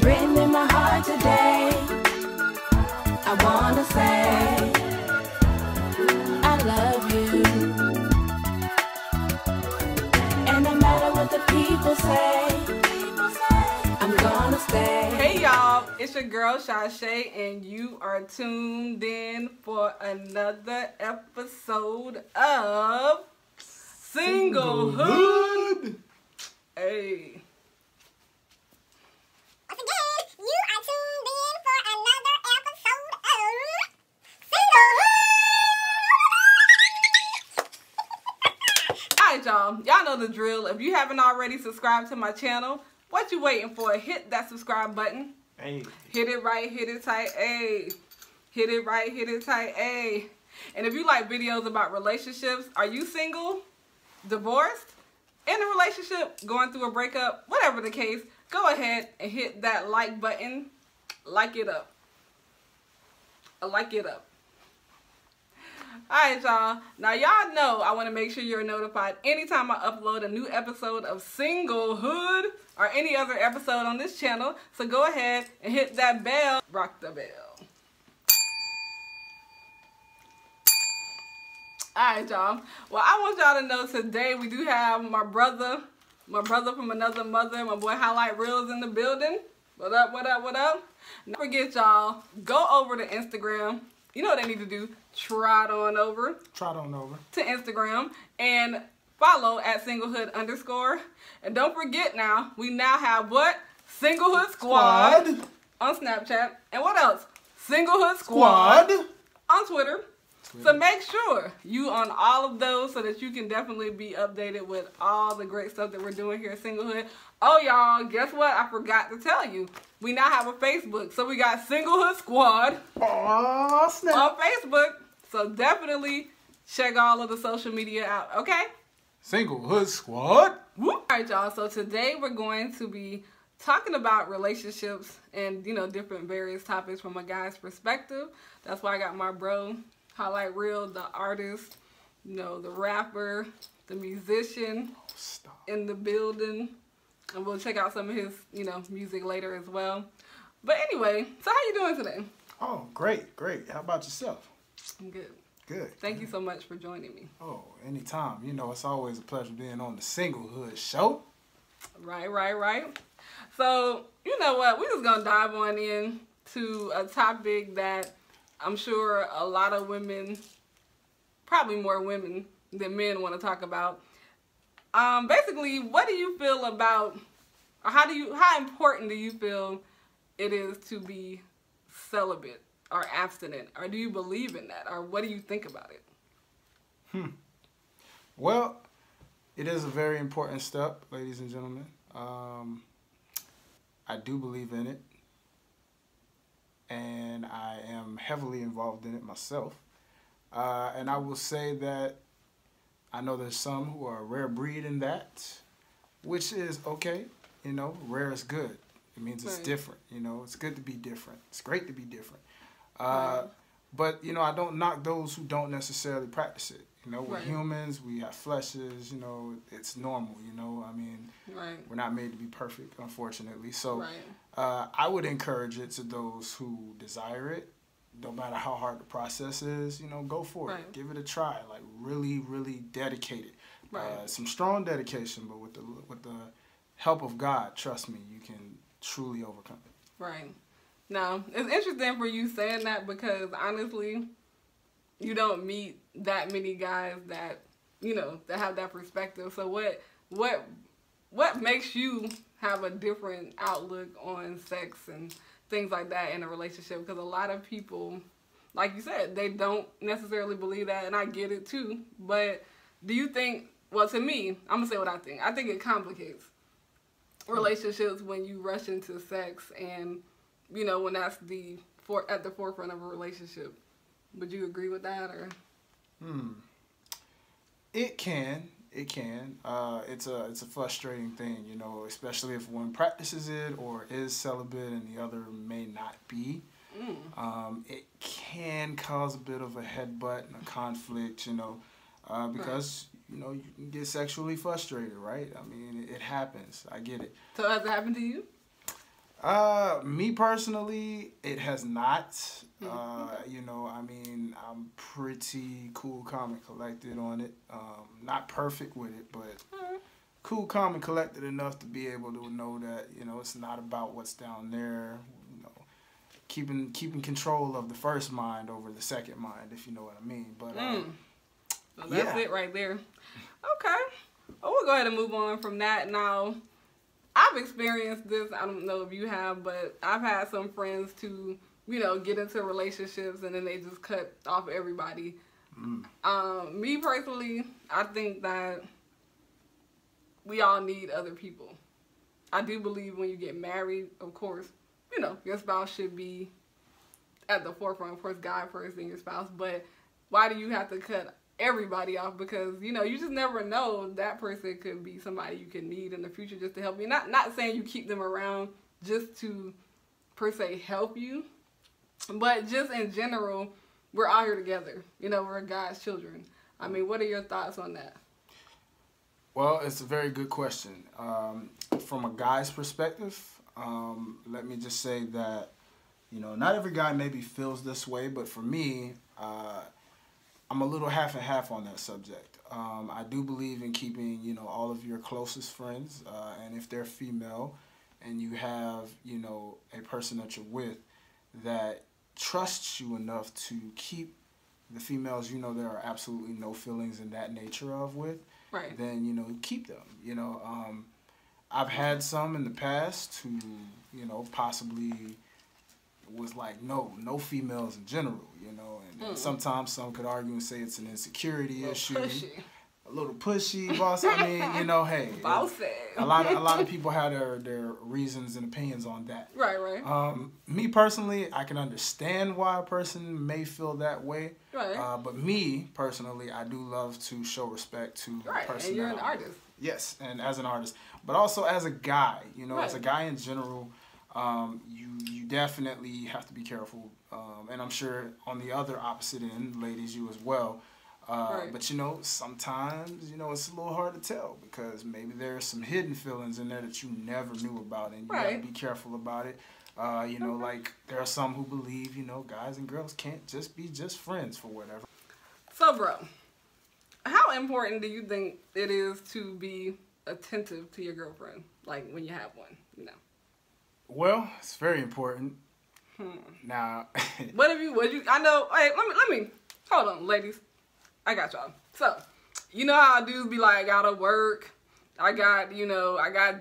written in my heart today. I wanna say I love you, and no matter what the people say, I'm gonna stay. Hey y'all, it's your girl Sashay, and you are tuned in for another episode of Singlehood. Hey. Once again, you are tuned in for another episode of Singlehood. Alright y'all know the drill. If you haven't already subscribed to my channel, what you waiting for? Hit that subscribe button. Hey. Hit it right, hit it tight, hey. Hit it right, hit it tight, hey. And if you like videos about relationships, are you single, divorced, in a relationship, going through a breakup, whatever the case, go ahead and hit that like button. Like it up. Like it up. Alright y'all, now y'all know I want to make sure you're notified anytime I upload a new episode of Singlehood or any other episode on this channel. So go ahead and hit that bell. Rock the bell. Alright y'all, well I want y'all to know today we do have my brother from another mother, my boy Highlight Reels in the building. What up, what up, what up? Don't forget y'all, go over to Instagram. You know what they need to do, trot on over to Instagram and follow at Singlehood_. And don't forget now, we now have what? Singlehood Squad on Snapchat. And what else? Singlehood Squad on Twitter. So make sure you on all of those so that you can definitely be updated with all the great stuff that we're doing here at Singlehood. Oh, y'all, guess what? I forgot to tell you. We now have a Facebook. So we got Singlehood Squad on Facebook. So definitely check all of the social media out, okay? Singlehood Squad. Whoop. All right, y'all. So today we're going to be talking about relationships and, you know, different various topics from a guy's perspective. That's why I got my bro, Highlight Reel, the artist, you know, the rapper, the musician in the building. And we'll check out some of his, you know, music later as well. But anyway, so how you doing today? Oh, great, great. How about yourself? I'm good. Good. Thank you so much for joining me. Oh, anytime. You know, it's always a pleasure being on the Singlehood show. Right, right, right. So, you know what? We're just going to dive on in to a topic that I'm sure a lot of women, probably more women than men, want to talk about. Basically, what do you feel about, or how important do you feel it is to be celibate or abstinent? Or do you believe in that? Or what do you think about it? Well, it is a very important step, ladies and gentlemen. I do believe in it. And I am heavily involved in it myself. And I will say that I know there's some who are a rare breed in that, which is okay. You know, rare is good. It means it's different. You know, it's good to be different. It's great to be different. But, you know, I don't knock those who don't necessarily practice it. You know, we're humans. We have fleshes. You know, it's normal. You know, I mean, we're not made to be perfect, unfortunately. So I would encourage it to those who desire it. No matter how hard the process is, you know, go for it. Give it a try. Like, really, really dedicate it. Some strong dedication, but with the help of God, trust me, you can truly overcome it. Right. Now, it's interesting for you saying that because, honestly, you don't meet that many guys that, you know, that have that perspective. So what makes you have a different outlook on sex and things like that in a relationship? Because a lot of people, like you said, they don't necessarily believe that, and I get it too. But do you think, well, to me, I'm going to say what I think. I think it complicates relationships when you rush into sex and, you know, when that's at the forefront of a relationship. Would you agree with that, or? It can. It's a frustrating thing, you know, especially if one practices it or is celibate and the other may not be. It can cause a bit of a headbutt and a conflict, you know, because, you know, you can get sexually frustrated, right? I mean, it happens. I get it. So has it happened to you? Me personally, it has not. You know, I mean, I'm pretty cool, calm, and collected on it. Not perfect with it, but cool, calm, and collected enough to be able to know that, you know, it's not about what's down there. You know, keeping control of the first mind over the second mind, if you know what I mean. But well, that's it right there. Okay. Well, we'll go ahead and move on from that now. I've experienced this. I don't know if you have, but I've had some friends to, you know, get into relationships and then they just cut off everybody. Me personally, I think that we all need other people. I do believe when you get married, of course, you know, your spouse should be at the forefront. Of course, God first, then your spouse. But why do you have to cut everybody off? Because, you know, you just never know, that person could be somebody you could need in the future just to help you. Not saying you keep them around just to per se help you, but just in general, we're all here together. You know, we're God's children. I mean, what are your thoughts on that? Well, it's a very good question. From a guy's perspective, let me just say that, you know, not every guy maybe feels this way, but for me, I'm a little half and half on that subject. I do believe in keeping, you know, all of your closest friends, and if they're female and you have, you know, a person that you're with that trusts you enough to keep the females, you know, there are absolutely no feelings in that nature of with, right, then, you know, keep them. You know, I've had some in the past who, you know, possibly was like, no females in general, you know, and sometimes some could argue and say it's an insecurity issue. A little pushy, boss. I mean, you know, hey, a lot of people have their reasons and opinions on that. Right. Me personally, I can understand why a person may feel that way. Right. But me personally, I do love to show respect to the person. And you're an artist. Yes, and as an artist, but also as a guy, you know, as a guy in general, you definitely have to be careful. And I'm sure on the other opposite end, ladies, you as well. But, you know, sometimes, you know, it's a little hard to tell because maybe there's some hidden feelings in there that you never knew about, and you gotta be careful about it. You know, like there are some who believe, you know, guys and girls can't just be just friends for whatever. So, bro, how important do you think it is to be attentive to your girlfriend, like when you have one, you know? Well, it's very important. Now, what you? I know. Hey, let me. Hold on, ladies. I got y'all. So, you know how dudes be like, I gotta work. I got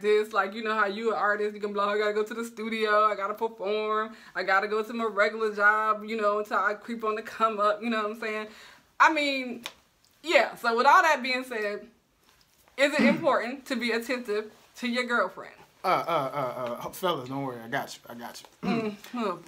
this. Like, you know how you an artist, you can be like, I gotta go to the studio. I gotta perform. I gotta go to my regular job, you know, until I creep on the come up. You know what I'm saying? I mean, yeah. So, with all that being said, is it important to be attentive to your girlfriend? Fellas, don't worry. I got you.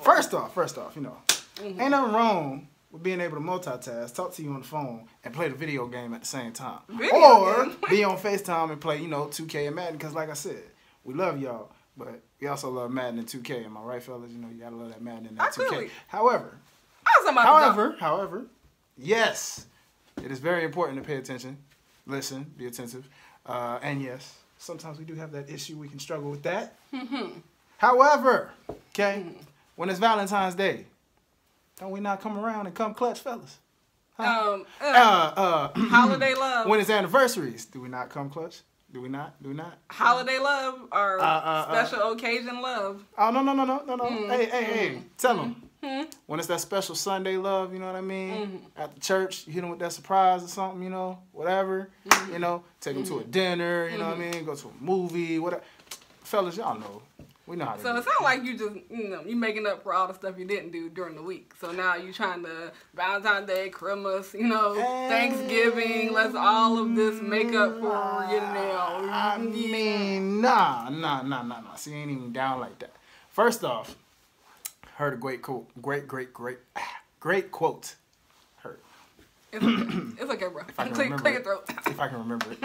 First off, you know, ain't nothing wrong with being able to multitask, talk to you on the phone, and play the video game at the same time. Or be on FaceTime and play, you know, 2K and Madden. Because like I said, we love y'all, but we also love Madden and 2K. Am I right, fellas? You know, you gotta love that Madden and that 2K. However, yes, it is very important to pay attention, listen, be attentive, and yes, sometimes we do have that issue. We can struggle with that. However, okay, when it's Valentine's Day, don't we not come around and come clutch, fellas? Huh? Holiday love. When it's anniversaries, do we not come clutch? Do we not? Holiday love or special occasion love? Oh, no. Hey, tell them. When it's that special Sunday love, you know what I mean? At the church, you hit them with that surprise or something, you know, whatever. You know, take them to a dinner, you know what I mean? Go to a movie, whatever. Fellas, y'all know. We know how to do it sounds like you just, you know, you making up for all the stuff you didn't do during the week. So now you trying to Valentine's Day, Christmas, you know, Thanksgiving. Let's all of this make up for, you know. I mean, nah. See, ain't even down like that. First off, heard a great quote. Great quote. Heard. It's okay, bro. Clear your throat. If I can remember it.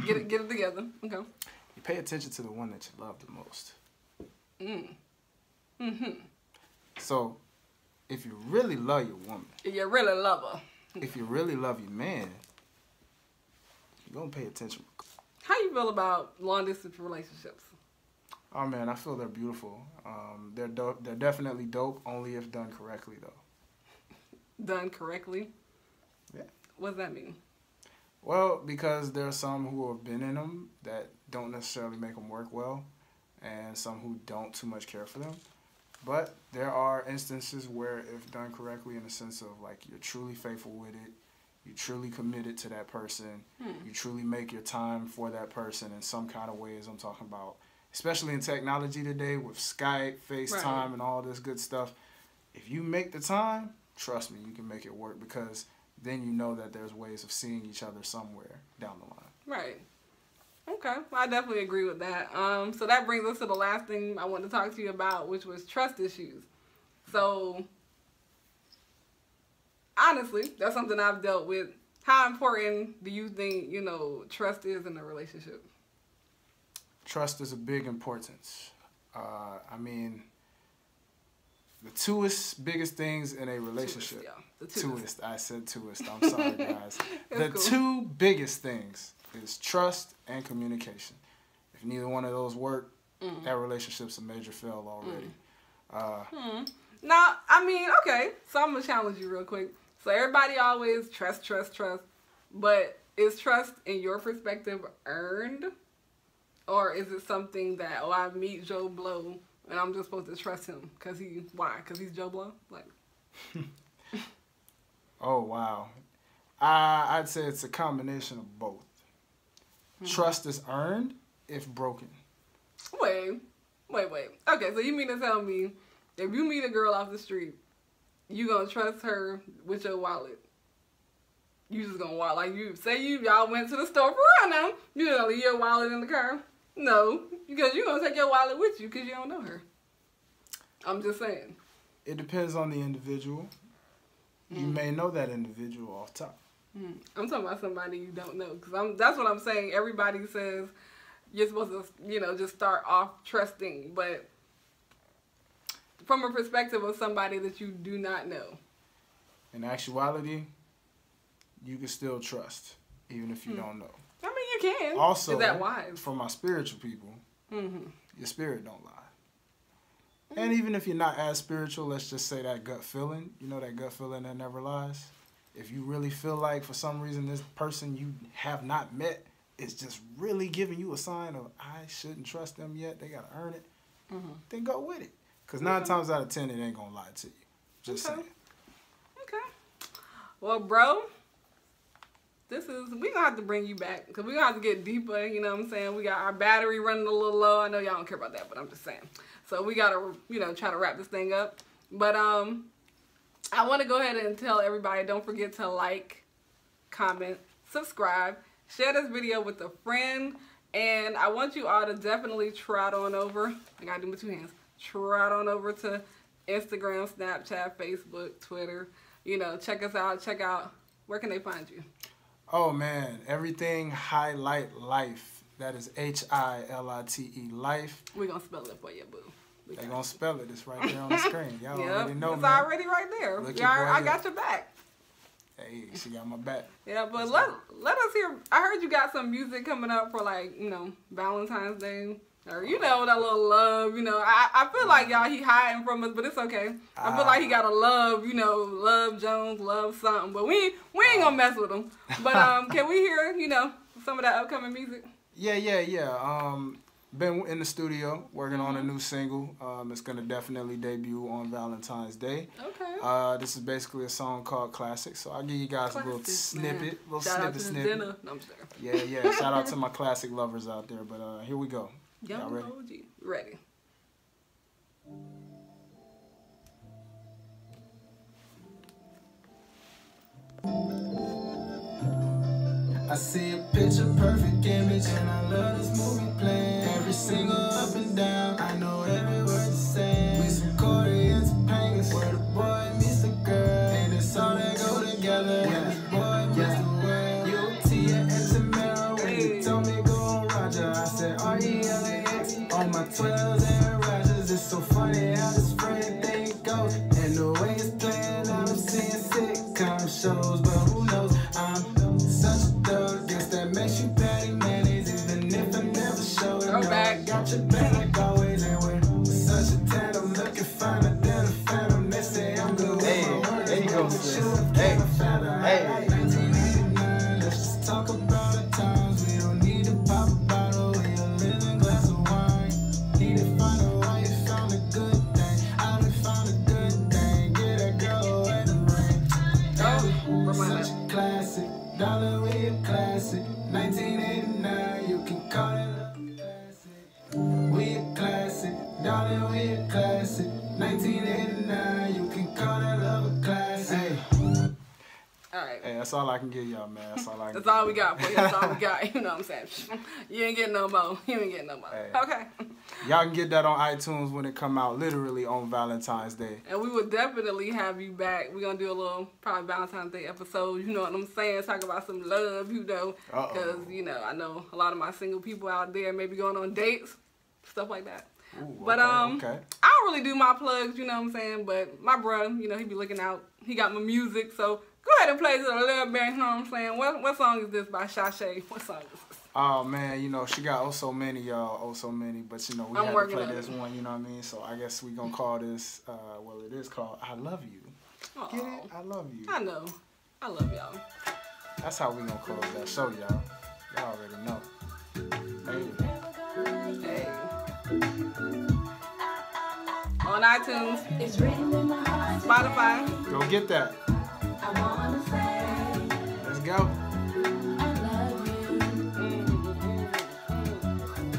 Get it together. Okay. You pay attention to the one that you love the most. So, if you really love your woman, you really love her. If you really love your man, you're gonna pay attention. How you feel about long distance relationships? Oh man, I feel they're beautiful. They're dope. They're definitely dope, only if done correctly, though. Done correctly? Yeah. What does that mean? Well, because there are some who have been in them that don't necessarily make them work well, and some who don't too much care for them. But there are instances where, if done correctly, in the sense of like you're truly faithful with it, you truly committed to that person, you truly make your time for that person in some kind of ways. I'm talking about, especially in technology today with Skype, FaceTime, Right. and all this good stuff. If you make the time, trust me, you can make it work, because then you know that there's ways of seeing each other somewhere down the line. Right. Okay. Well, I definitely agree with that. So that brings us to the last thing I wanted to talk to you about, which was trust issues. So, honestly, that's something I've dealt with. How important do you think, trust is in a relationship? Trust is a big importance. I mean, the twoest biggest things in a relationship. The twoest. I said twoest. I'm sorry, guys. The cool. two biggest things is trust and communication. If neither one of those work, that relationship's a major fail already. Now, I mean, okay, so I'm going to challenge you real quick. So everybody always trust, but is trust, in your perspective, earned? Or is it something that, I meet Joe Blow and I'm just supposed to trust him because he's Joe Blow? Like, Oh, wow. I'd say it's a combination of both. Trust is earned if broken. wait. Okay, so you mean to tell me if you meet a girl off the street, you gonna trust her with your wallet? You just gonna walk like y'all went to the store for real now. You gonna leave your wallet in the car? No, because you gonna take your wallet with you because you don't know her. I'm just saying. It depends on the individual. You may know that individual off top. I'm talking about somebody you don't know, because that's what I'm saying. Everybody says you're supposed to, just start off trusting, but from a perspective of somebody that you do not know. In actuality, you can still trust, even if you don't know. I mean, you can. Also, is that wise? for my spiritual people, your spirit don't lie. And even if you're not as spiritual, let's just say that gut feeling, that gut feeling that never lies. If you really feel like for some reason this person you have not met is just really giving you a sign of I shouldn't trust them yet, they got to earn it, then go with it. Because 9 times out of 10, it ain't going to lie to you. Just saying. Okay. Well, bro, we going to have to bring you back because we're going to have to get deeper, you know what I'm saying? We got our battery running a little low. I know y'all don't care about that, but I'm just saying. So we got to, try to wrap this thing up. But I want to go ahead and tell everybody, don't forget to like, comment, subscribe, share this video with a friend, and I want you all to definitely trot on over. I got to do my 2 hands. Trot on over to Instagram, Snapchat, Facebook, Twitter. Check us out. Check out, where can they find you? Oh, man. Everything Highlight Life. That is HILITE Life. We're going to spell it for you, boo. They're going to spell it. It's right there on the screen. Y'all already know, it's man. already right there. Look your boy I up. got your back. Hey, she got my back. Yeah, but let us hear. I heard you got some music coming up for Valentine's Day. Or, that little love, I feel like he hiding from us, but it's okay. I feel like he got a love, love Jones, love something, but we ain't gonna mess with him. But can we hear, some of that upcoming music? Yeah. Been in the studio working on a new single. It's gonna definitely debut on Valentine's Day. Okay. This is basically a song called Classic. So I'll give you guys a little snippet, Shout out to the dinner. No, I'm just there. Yeah. Shout out to my classic lovers out there. But here we go. Young Y'all ready? OG. Ready. I see a picture perfect image and I love this movie playing. Every single up and down, I know every word you say. We some Corey and Topangas, where the boy meets the girl, and it's all that go together. When this boy meets the world, UT and Tamara, when you told me go on Roger, I said RELAX on my 12s and Rogers. It's so funny how this friend thing goes, and the way it's playing, I'm seeing sitcom shows, but who knows? I'm such a thug, guess that makes you patty mayonnaise, even if I never show it. Go No, back. I got your back, always. go, sis. Hey, hey. Let's just talk about the times. We don't need to pop a bottle. We a living glass of wine. Need to find a way. Found a good thing. I done found a good thing. Get that girl away the rain. Such a classic. Dollar, we a classic. 1989. You can call it a classic. We a classic. Dollar, we a classic. 1989. You can call that love a classic. Hey. All right. Hey, that's all I can give y'all, man. That's all I can That's give all we got for you. That's all we got. You know what I'm saying? You ain't getting no more. You ain't getting no more. Hey. Okay. Y'all can get that on iTunes when it come out, literally on Valentine's Day. And we will definitely have you back. We're going to do a little, probably Valentine's Day episode. You know what I'm saying? Talk about some love, you know. Because, you know, I know a lot of my single people out there may be going on dates, stuff like that. Ooh, But okay. I don't really do my plugs, you know what I'm saying? But my brother, you know, he be looking out. He got my music, so go ahead and play it a little bit, you know what I'm saying? What song is this by Sashay? What song is this? Oh man, you know, she got oh so many, y'all, oh so many. But you know, we had to play this one, you know what I mean? So I guess we gonna call this, well, it is called I Love You. Aww. Get it? I love you. I know. I love y'all. That's how we gonna close that show, y'all. Y'all already know. Hey. On iTunes, It's written in my heart. Spotify. Go get that. I wanna say Let's go. I love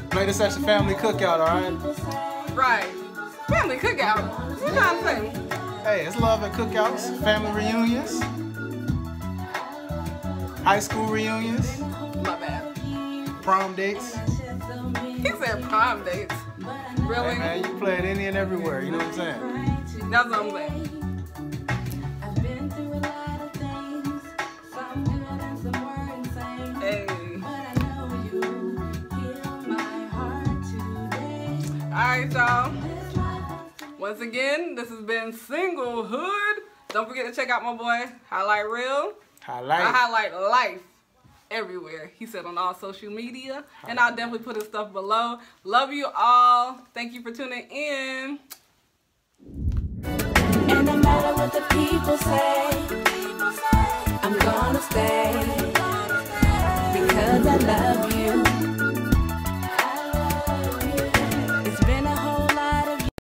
you. Play this at your family cookout, alright? People say Right. Family cookout. What you trying to say? Hey, it's love at cookouts, family reunions, high school reunions, My bad. prom dates. He said prom dates. Really? Hey man, you play it any and everywhere, you know what I'm saying? That's what I'm saying. I've been through a lot of things, some good and some were insane. Hey. But I know you heal my heart today. Alright, y'all. This life Once again, this has been Singlehood. Don't forget to check out my boy, Highlight Real. I Highlight. highlight life everywhere. He said on all social media. And I'll definitely put his stuff below. Love you all. Thank you for tuning in. and no matter what the people say, I'm gonna stay.